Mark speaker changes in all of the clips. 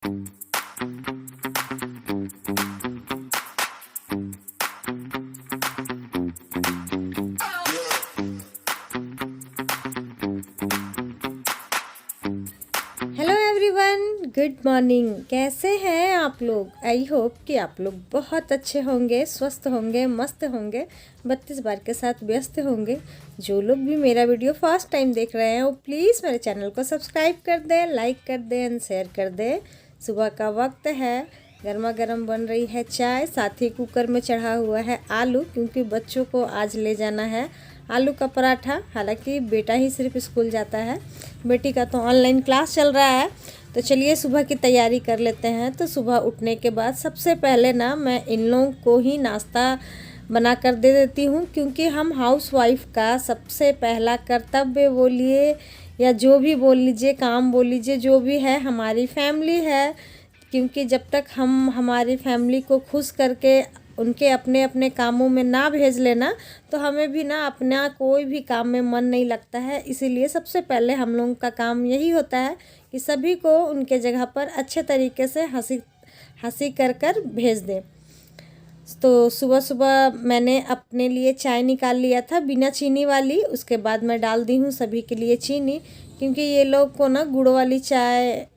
Speaker 1: Hello everyone, good morning. कैसे हैं आप लोग? आई होप कि आप लोग बहुत अच्छे होंगे, स्वस्थ होंगे, मस्त होंगे, 32 बार के साथ व्यस्त होंगे। जो लोग भी मेरा वीडियो फर्स्ट टाइम देख रहे हैं वो प्लीज़ मेरे चैनल को सब्सक्राइब कर दें, लाइक कर दें एंड शेयर कर दें। सुबह का वक्त है, गर्मा गर्म बन रही है चाय, साथ ही कुकर में चढ़ा हुआ है आलू, क्योंकि बच्चों को आज ले जाना है आलू का पराठा। हालांकि बेटा ही सिर्फ स्कूल जाता है, बेटी का तो ऑनलाइन क्लास चल रहा है। तो चलिए सुबह की तैयारी कर लेते हैं। तो सुबह उठने के बाद सबसे पहले ना मैं इन लोगों को ही नाश्ता बना कर दे देती हूँ, क्योंकि हम हाउसवाइफ का सबसे पहला कर्तव्य बोलिए या जो भी बोल लीजिए, काम बोल लीजिए, जो भी है हमारी फैमिली है। क्योंकि जब तक हम हमारी फैमिली को खुश करके उनके अपने अपने कामों में ना भेज लेना, तो हमें भी ना अपना कोई भी काम में मन नहीं लगता है। इसीलिए सबसे पहले हम लोगों का काम यही होता है कि सभी को उनके जगह पर अच्छे तरीके से हंसी कर कर भेज दें। तो सुबह सुबह मैंने अपने लिए चाय निकाल लिया था बिना चीनी वाली। उसके बाद मैं डाल दी हूँ सभी के लिए चीनी, क्योंकि ये लोग को ना गुड़ वाली चाय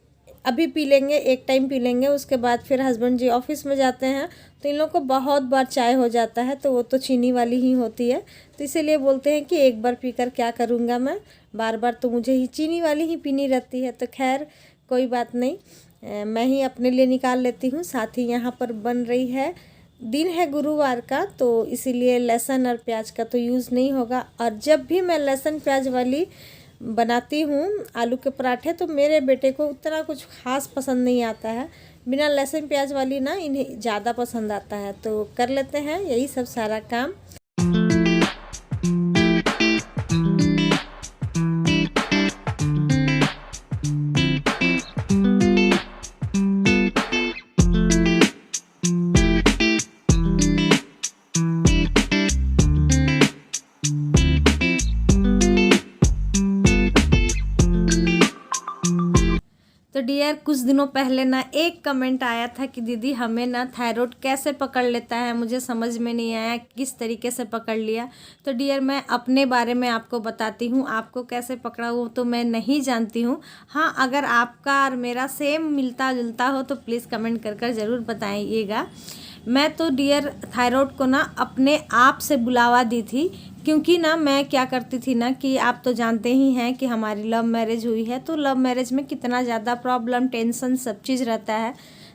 Speaker 1: अभी पी लेंगे, एक टाइम पी लेंगे, उसके बाद फिर हस्बैंड जी ऑफिस में जाते हैं, तो इन लोगों को बहुत बार चाय हो जाता है, तो वो तो चीनी वाली ही होती है। तो इसीलिए बोलते हैं कि एक बार पीकर क्या करूँगा मैं, बार बार तो मुझे ही चीनी वाली ही पीनी रहती है। तो खैर कोई बात नहीं, मैं ही अपने लिए निकाल लेती हूँ। साथ ही यहाँ पर बन रही है, दिन है गुरुवार का, तो इसीलिए लहसुन और प्याज का तो यूज़ नहीं होगा। और जब भी मैं लहसुन प्याज वाली बनाती हूँ आलू के पराठे, तो मेरे बेटे को उतना कुछ खास पसंद नहीं आता है। बिना लहसुन प्याज वाली ना इन्हें ज़्यादा पसंद आता है। तो कर लेते हैं यही सब सारा काम। तो डियर, कुछ दिनों पहले ना एक कमेंट आया था कि दीदी हमें ना थायराइड कैसे पकड़ लेता है, मुझे समझ में नहीं आया किस तरीके से पकड़ लिया। तो डियर, मैं अपने बारे में आपको बताती हूँ, आपको कैसे पकड़ा वो तो मैं नहीं जानती हूँ। हाँ, अगर आपका और मेरा सेम मिलता जुलता हो तो प्लीज़ कमेंट कर कर ज़रूर बताइएगा। मैं तो डियर थायराइड को ना अपने आप से बुलावा दी थी, क्योंकि ना मैं क्या करती थी ना कि आप तो जानते ही हैं कि हमारी लव मैरिज हुई है। तो लव मैरिज में कितना ज़्यादा प्रॉब्लम, टेंशन, सब चीज़ रहता है।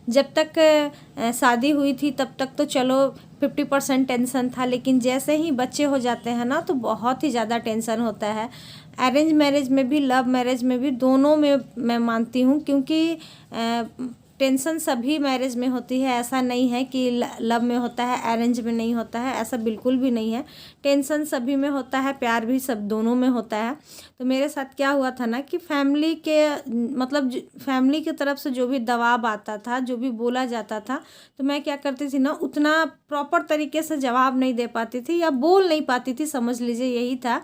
Speaker 1: जब तक शादी हुई थी तब तक तो चलो 50% टेंशन था, लेकिन जैसे ही बच्चे हो जाते हैं ना तो बहुत ही ज़्यादा टेंशन होता है। अरेंज मैरिज में भी, लव मैरिज में भी, दोनों में मैं मानती हूँ, क्योंकि टेंशन सभी मैरिज में होती है। ऐसा नहीं है कि लव में होता है अरेंज में नहीं होता है, ऐसा बिल्कुल भी नहीं है। टेंशन सभी में होता है, प्यार भी सब दोनों में होता है। तो मेरे साथ क्या हुआ था ना कि फैमिली के मतलब फैमिली की तरफ से जो भी दबाव आता था, जो भी बोला जाता था, तो मैं क्या करती थी ना उतना प्रॉपर तरीके से जवाब नहीं दे पाती थी या बोल नहीं पाती थी, समझ लीजिए यही था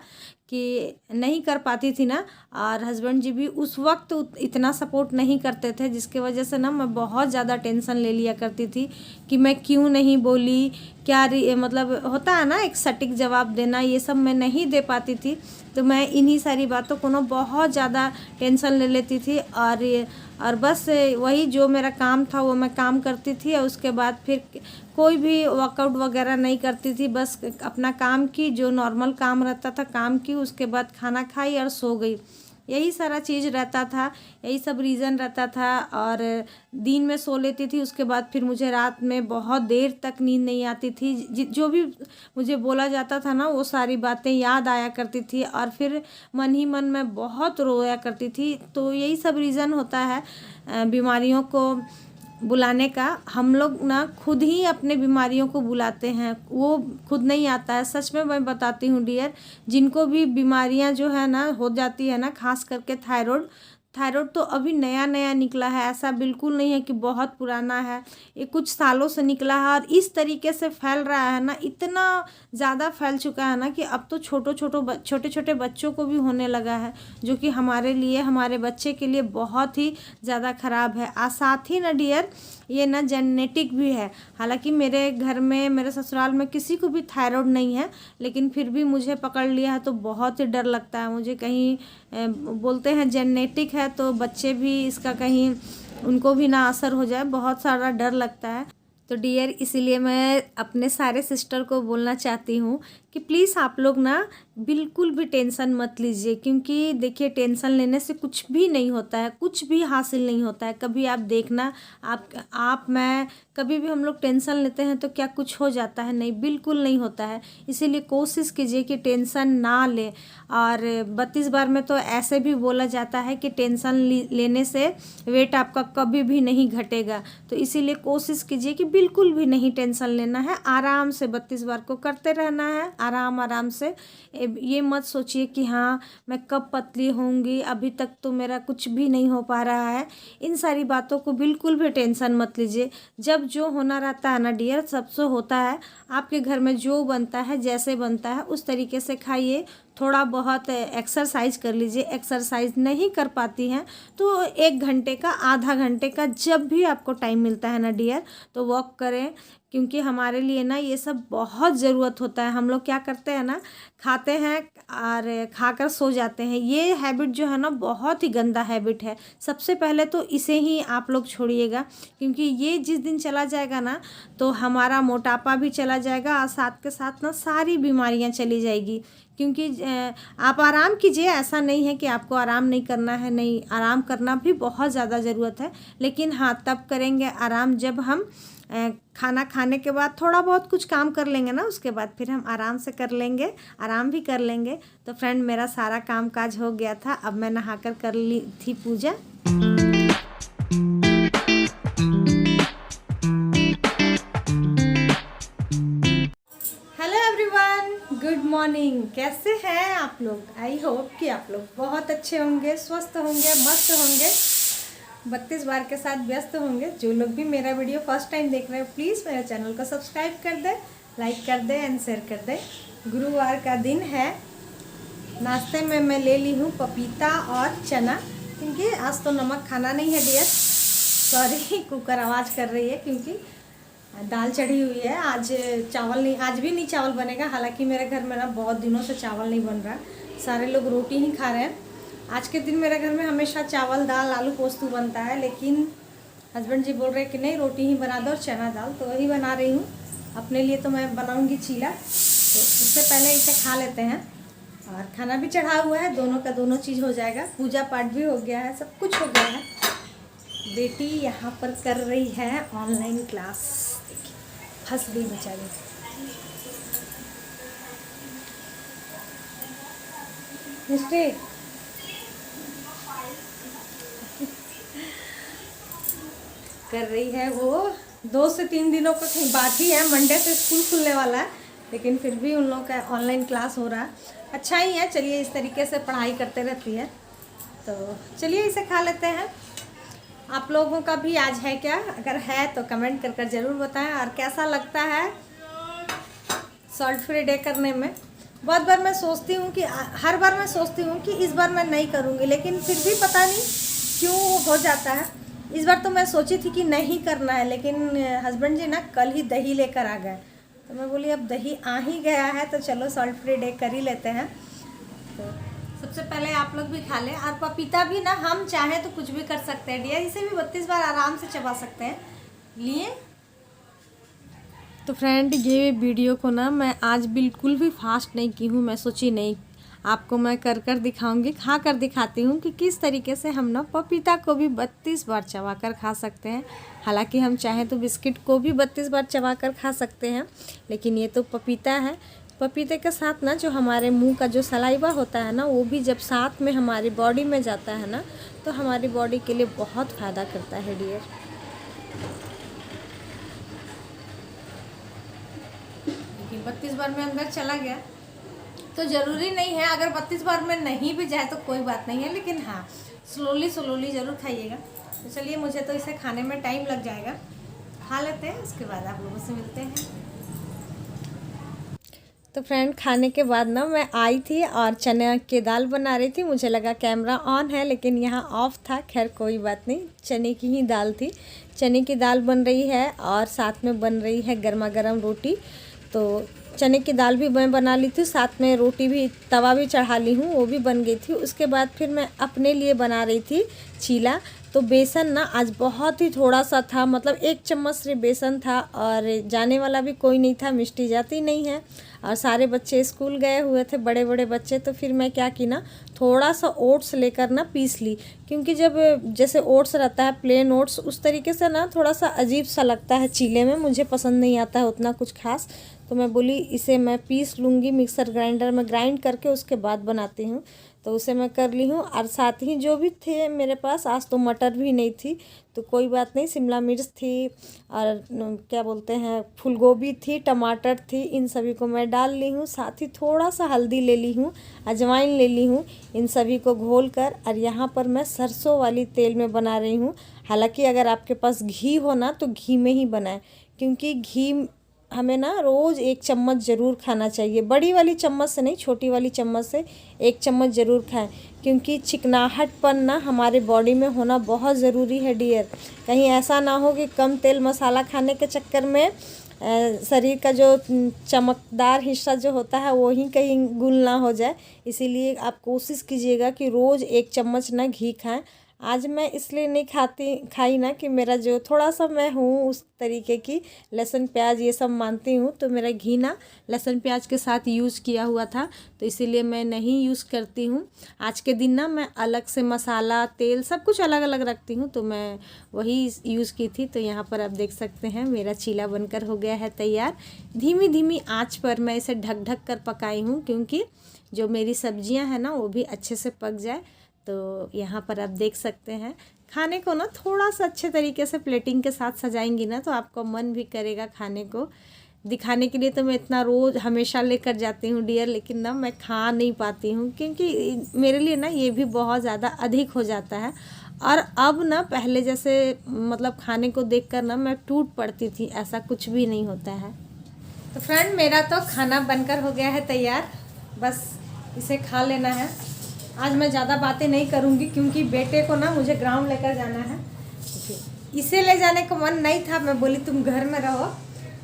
Speaker 1: कि नहीं कर पाती थी ना। और हस्बैंड जी भी उस वक्त इतना सपोर्ट नहीं करते थे, जिसकी वजह से ना मैं बहुत ज़्यादा टेंशन ले लिया करती थी कि मैं क्यों नहीं बोली, क्या मतलब होता है ना एक सटीक जवाब देना, ये सब मैं नहीं दे पाती थी। तो मैं इन्हीं सारी बातों को ना बहुत ज़्यादा टेंशन ले लेती थी, और बस वही जो मेरा काम था वो मैं काम करती थी, और उसके बाद फिर कोई भी वर्कआउट वगैरह नहीं करती थी। बस अपना काम की, जो नॉर्मल काम रहता था काम की, उसके बाद खाना खाई और सो गई। यही सारा चीज़ रहता था, यही सब रीज़न रहता था। और दिन में सो लेती थी, उसके बाद फिर मुझे रात में बहुत देर तक नींद नहीं आती थी। जो भी मुझे बोला जाता था ना वो सारी बातें याद आया करती थी, और फिर मन ही मन में बहुत रोया करती थी। तो यही सब रीज़न होता है बीमारियों को बुलाने का। हम लोग ना खुद ही अपने बीमारियों को बुलाते हैं, वो खुद नहीं आता है। सच में मैं बताती हूँ डियर, जिनको भी बीमारियां जो है ना हो जाती है ना, खास करके थायराइड, थायराइड तो अभी नया नया निकला है, ऐसा बिल्कुल नहीं है कि बहुत पुराना है, ये कुछ सालों से निकला है और इस तरीके से फैल रहा है ना, इतना ज़्यादा फैल चुका है ना कि अब तो छोटे छोटे बच्चों को भी होने लगा है, जो कि हमारे लिए, हमारे बच्चे के लिए बहुत ही ज़्यादा ख़राब है। साथ ही ना डियर, ये ना जेनेटिक भी है। हालांकि मेरे घर में, मेरे ससुराल में किसी को भी थायराइड नहीं है, लेकिन फिर भी मुझे पकड़ लिया है तो बहुत ही डर लगता है मुझे। कहीं बोलते हैं जेनेटिक है तो बच्चे भी इसका कहीं उनको भी ना असर हो जाए, बहुत सारा डर लगता है। तो डियर, इसीलिए मैं अपने सारे सिस्टर को बोलना चाहती हूँ कि प्लीज़ आप लोग ना बिल्कुल भी टेंशन मत लीजिए, क्योंकि देखिए टेंशन लेने से कुछ भी नहीं होता है, कुछ भी हासिल नहीं होता है। कभी आप देखना, मैं कभी भी हम लोग टेंशन लेते हैं तो क्या कुछ हो जाता है? नहीं, बिल्कुल नहीं होता है। इसीलिए कोशिश कीजिए कि टेंशन ना लें। और 32 बार में तो ऐसे भी बोला जाता है कि टेंशन लेने से वेट आपका कभी भी नहीं घटेगा। तो इसीलिए कोशिश कीजिए कि बिल्कुल भी नहीं टेंशन लेना है, आराम से 32 बार को करते रहना है, आराम से। ये मत सोचिए कि हाँ मैं कब पतली होंगी, अभी तक तो मेरा कुछ भी नहीं हो पा रहा है। इन सारी बातों को बिल्कुल भी टेंशन मत लीजिए। जब जो होना रहता है ना डियर, सबसे होता है। आपके घर में जो बनता है, जैसे बनता है उस तरीके से खाइए। थोड़ा बहुत एक्सरसाइज कर लीजिए। एक्सरसाइज नहीं कर पाती हैं तो 1 घंटे का, आधा घंटे का, जब भी आपको टाइम मिलता है ना डियर, तो वॉक करें, क्योंकि हमारे लिए ना ये सब बहुत ज़रूरत होता है। हम लोग क्या करते हैं ना, खाते हैं और खाकर सो जाते हैं। ये हैबिट जो है ना, बहुत ही गंदा हैबिट है। सबसे पहले तो इसे ही आप लोग छोड़िएगा, क्योंकि ये जिस दिन चला जाएगा ना, तो हमारा मोटापा भी चला जाएगा और साथ के साथ ना सारी बीमारियां चली जाएगी। क्योंकि आप आराम कीजिए, ऐसा नहीं है कि आपको आराम नहीं करना है, नहीं, आराम करना भी बहुत ज़्यादा ज़रूरत है। लेकिन हाँ, तब करेंगे आराम जब हम खाना खाने के बाद थोड़ा बहुत कुछ काम कर लेंगे ना, उसके बाद फिर हम आराम से कर लेंगे, आराम भी कर लेंगे। तो फ्रेंड, मेरा सारा काम काज हो गया था। अब मैं नहाकर कर ली थी पूजा। Hello everyone, good morning. कैसे हैं आप लोग? आई होप कि आप लोग बहुत अच्छे होंगे, स्वस्थ होंगे, मस्त होंगे, 32 बार के साथ व्यस्त होंगे। जो लोग भी मेरा वीडियो फर्स्ट टाइम देख रहे हो, प्लीज़ मेरे चैनल को सब्सक्राइब कर दे, लाइक कर दे एंड शेयर कर दे। गुरुवार का दिन है। नाश्ते में मैं ले ली हूँ पपीता और चना, क्योंकि आज तो नमक खाना नहीं है डियर। सॉरी, कुकर आवाज़ कर रही है क्योंकि दाल चढ़ी हुई है। आज चावल नहीं, आज भी नहीं चावल बनेगा। हालांकि मेरे घर में ना बहुत दिनों से चावल नहीं बन रहा, सारे लोग रोटी ही खा रहे हैं। आज के दिन मेरे घर में हमेशा चावल, दाल, आलू पोस्तू बनता है, लेकिन हस्बैंड जी बोल रहे हैं कि नहीं, रोटी ही बना दो और चना दाल, तो वही बना रही हूँ। अपने लिए तो मैं बनाऊँगी चीला, तो उससे पहले इसे खा लेते हैं। और खाना भी चढ़ा हुआ है, दोनों का दोनों चीज़ हो जाएगा। पूजा पाठ भी हो गया है, सब कुछ हो गया है। बेटी यहाँ पर कर रही है ऑनलाइन क्लास। फंस गई बेचारी। मिस्टेक कर रही है वो। 2 से 3 दिनों का कहीं बाकी है, मंडे से स्कूल खुलने वाला है, लेकिन फिर भी उन लोगों का ऑनलाइन क्लास हो रहा है। अच्छा ही है, चलिए, इस तरीके से पढ़ाई करते रहती है। तो चलिए इसे खा लेते हैं। आप लोगों का भी आज है क्या? अगर है तो कमेंट कर कर ज़रूर बताएं। और कैसा लगता है सॉल्ट फ्री डे करने में? बहुत बार मैं सोचती हूँ कि हर बार मैं सोचती हूँ कि इस बार मैं नहीं करूँगी, लेकिन फिर भी पता नहीं क्यों हो जाता है। इस बार तो मैं सोची थी कि नहीं करना है, लेकिन हस्बैंड जी ना कल ही दही लेकर आ गए, तो मैं बोली अब दही आ ही गया है तो चलो सॉल्ट फ्री डे कर ही लेते हैं। तो सबसे पहले आप लोग भी खा लें। और पपीता भी ना, हम चाहें तो कुछ भी कर सकते हैं डियर, इसे भी 32 बार आराम से चबा सकते हैं। लिए तो फ्रेंड, ये वीडियो को ना मैं आज बिल्कुल भी फास्ट नहीं की हूँ। मैं सोची नहीं, आपको मैं कर कर दिखाऊंगी, खा कर दिखाती हूँ कि किस तरीके से हम ना पपीता को भी 32 बार चबा कर खा सकते हैं। हालांकि हम चाहें तो बिस्किट को भी 32 बार चबा कर खा सकते हैं, लेकिन ये तो पपीता है। पपीते के साथ ना जो हमारे मुंह का जो सलाइवा होता है ना, वो भी जब साथ में हमारी बॉडी में जाता है ना, तो हमारी बॉडी के लिए बहुत फ़ायदा करता है डियर। देखिए 32 बार में अंदर चला गया, तो ज़रूरी नहीं है, अगर 32 बार में नहीं भी जाए तो कोई बात नहीं है, लेकिन हाँ स्लोली स्लोली ज़रूर खाइएगा। तो चलिए, मुझे तो इसे खाने में टाइम लग जाएगा, खा लेते हैं, उसके बाद आप लोगों से मिलते हैं। तो फ्रेंड, खाने के बाद ना मैं आई थी और चने की दाल बना रही थी। मुझे लगा कैमरा ऑन है, लेकिन यहाँ ऑफ था। खैर कोई बात नहीं, चने की ही दाल थी। चने की दाल बन रही है और साथ में बन रही है गर्मा गर्म रोटी। तो चने की दाल भी मैं बना ली थी, साथ में रोटी भी, तवा भी चढ़ा ली हूँ, वो भी बन गई थी। उसके बाद फिर मैं अपने लिए बना रही थी चीला। तो बेसन ना आज बहुत ही थोड़ा सा था, मतलब 1 चम्मच सिर्फ बेसन था, और जाने वाला भी कोई नहीं था, मिष्टी जाती नहीं है, और सारे बच्चे स्कूल गए हुए थे, बड़े बड़े बच्चे। तो फिर मैं क्या की ना, थोड़ा सा ओट्स लेकर ना पीस ली, क्योंकि जब जैसे ओट्स रहता है प्लेन ओट्स, उस तरीके से ना थोड़ा सा अजीब सा लगता है चीले में, मुझे पसंद नहीं आता है उतना कुछ खास। तो मैं बोली इसे मैं पीस लूँगी मिक्सर ग्राइंडर में, ग्राइंड करके उसके बाद बनाती हूँ। तो उसे मैं कर ली हूँ। और साथ ही जो भी थे मेरे पास, आज तो मटर भी नहीं थी, तो कोई बात नहीं, शिमला मिर्च थी और क्या बोलते हैं, फूल गोभी थी, टमाटर थी, इन सभी को मैं डाल ली हूँ। साथ ही थोड़ा सा हल्दी ले ली हूँ, अजवाइन ले ली हूँ, इन सभी को घोल कर। और यहाँ पर मैं सरसों वाली तेल में बना रही हूँ। हालांकि अगर आपके पास घी हो ना, तो घी में ही बनाएं, क्योंकि घी हमें ना रोज़ 1 चम्मच ज़रूर खाना चाहिए। बड़ी वाली चम्मच से नहीं, छोटी वाली चम्मच से 1 चम्मच ज़रूर खाएं, क्योंकि चिकनाहटपन ना हमारे बॉडी में होना बहुत ज़रूरी है डियर। कहीं ऐसा ना हो कि कम तेल मसाला खाने के चक्कर में शरीर का जो चमकदार हिस्सा जो होता है वो ही कहीं गुल ना हो जाए। इसीलिए आप कोशिश कीजिएगा कि रोज़ 1 चम्मच ना घी खाएं। आज मैं इसलिए नहीं खाई ना कि मेरा जो थोड़ा सा मैं हूँ उस तरीके की, लहसुन प्याज ये सब मानती हूँ, तो मेरा घी ना लहसुन प्याज के साथ यूज़ किया हुआ था, तो इसीलिए मैं नहीं यूज़ करती हूँ। आज के दिन ना मैं अलग से मसाला तेल सब कुछ अलग अलग रखती हूँ, तो मैं वही यूज़ की थी। तो यहाँ पर आप देख सकते हैं मेरा चीला बनकर हो गया है तैयार। धीमी धीमी आँच पर मैं इसे ढक ढक कर पकाई हूँ, क्योंकि जो मेरी सब्जियाँ हैं ना वो भी अच्छे से पक जाए। तो यहाँ पर आप देख सकते हैं, खाने को ना थोड़ा सा अच्छे तरीके से प्लेटिंग के साथ सजाएंगी ना, तो आपको मन भी करेगा खाने को। दिखाने के लिए तो मैं इतना रोज़ हमेशा लेकर जाती हूँ डियर, लेकिन ना मैं खा नहीं पाती हूँ, क्योंकि मेरे लिए ना ये भी बहुत ज़्यादा अधिक हो जाता है। और अब ना पहले जैसे मतलब खाने को देखकर ना मैं टूट पड़ती थी, ऐसा कुछ भी नहीं होता है। तो फ्रेंड, मेरा तो खाना बनकर हो गया है तैयार, बस इसे खा लेना है। आज मैं ज़्यादा बातें नहीं करूँगी, क्योंकि बेटे को ना मुझे ग्राउंड लेकर जाना है। इसे ले जाने को मन नहीं था, मैं बोली तुम घर में रहो,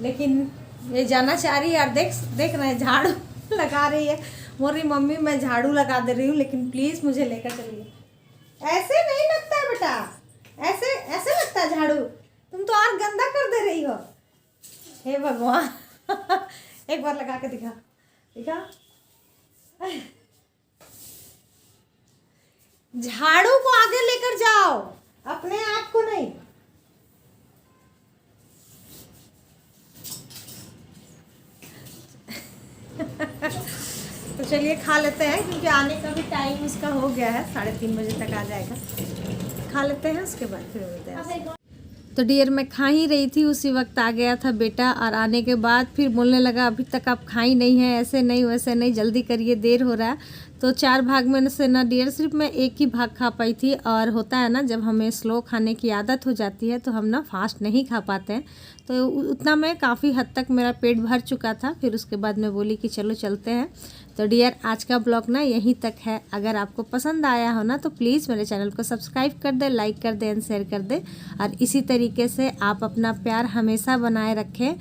Speaker 1: लेकिन ये जाना चाह रही है। और देख रहे हैं झाड़ू लगा रही है, बोल रही मम्मी मैं झाड़ू लगा दे रही हूँ, लेकिन प्लीज़ मुझे लेकर चलिए। ऐसे नहीं लगता है बेटा, ऐसे ऐसे लगता है झाड़ू, तुम तो और गंदा कर दे रही हो। हे भगवान एक बार लगा के दिखा। झाड़ू को आगे लेकर जाओ, अपने आप को नहीं। तो चलिए खा लेते हैं, क्योंकि आने का भी टाइम उसका हो गया है, 3:30 बजे तक आ जाएगा। खा लेते हैं, उसके बाद फिर मिलते हैं। तो डियर, मैं खा ही रही थी, उसी वक्त आ गया था बेटा, और आने के बाद फिर बोलने लगा अभी तक आप खाई नहीं है, ऐसे नहीं वैसे नहीं, जल्दी करिए देर हो रहा है। तो 4 भाग में से ना डियर सिर्फ मैं 1 ही भाग खा पाई थी। और होता है ना, जब हमें स्लो खाने की आदत हो जाती है तो हम ना फास्ट नहीं खा पाते हैं। तो उतना में काफ़ी हद तक मेरा पेट भर चुका था। फिर उसके बाद मैं बोली कि चलो चलते हैं। तो डियर, आज का ब्लॉग ना यहीं तक है। अगर आपको पसंद आया हो ना, तो प्लीज़ मेरे चैनल को सब्सक्राइब कर दे, लाइक कर दे एंड शेयर कर दे। और इसी तरीके से आप अपना प्यार हमेशा बनाए रखें,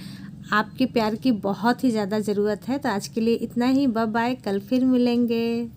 Speaker 1: आपके प्यार की बहुत ही ज़्यादा ज़रूरत है। तो आज के लिए इतना ही, बाय बाय, कल फिर मिलेंगे।